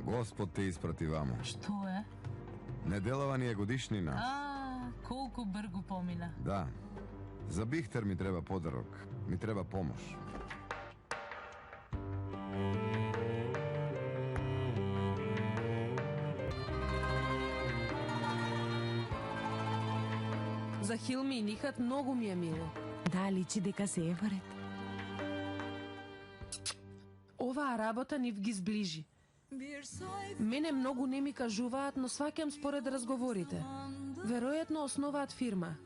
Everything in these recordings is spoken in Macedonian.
Господ те испрати вамо. Што е? Неделава ни е годишнина. Колку бргу помина. Да. За Бихтер ми треба подарок. Ми треба помош. За Хилми и Нихат многу ми е мило. Да, личи дека се е вред. Оваа работа нив ги сближи. Мене многу не ми кажуваат, но сваќам според разговорите. Веројатно основаат фирма.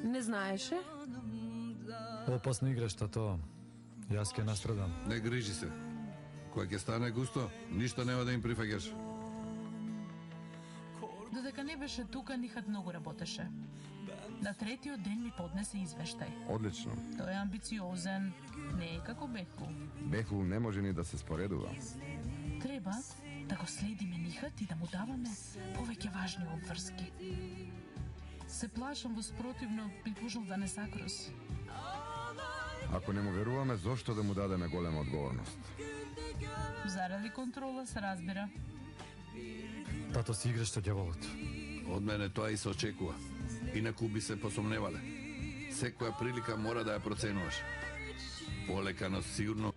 Не знаеше? Опасно играшта тоа. Јас ќе настрадам. Не грижи се. Кога ќе стане густо, ништо нема да им прифаќаш. Додека не беше тука, Нихат многу работеше. На третиот ден ми поднесе извештај. Одлично. Тој е амбициозен, не е како Бехул. Бехул не може ни да се споредува. Треба да го следиме Нихат и да му даваме повеќе важни обврски. Се плашам во спротивно би пушил да не сакрус. Ако не му веруваме, зошто да му дадеме голема одговорност? Заради контрола се разбира. Тато си играшта ѓаволот. Од мене тоа и се очекува. Инаку би се посомневале. Секоја прилика мора да ја проценуваш. Полека, но сигурно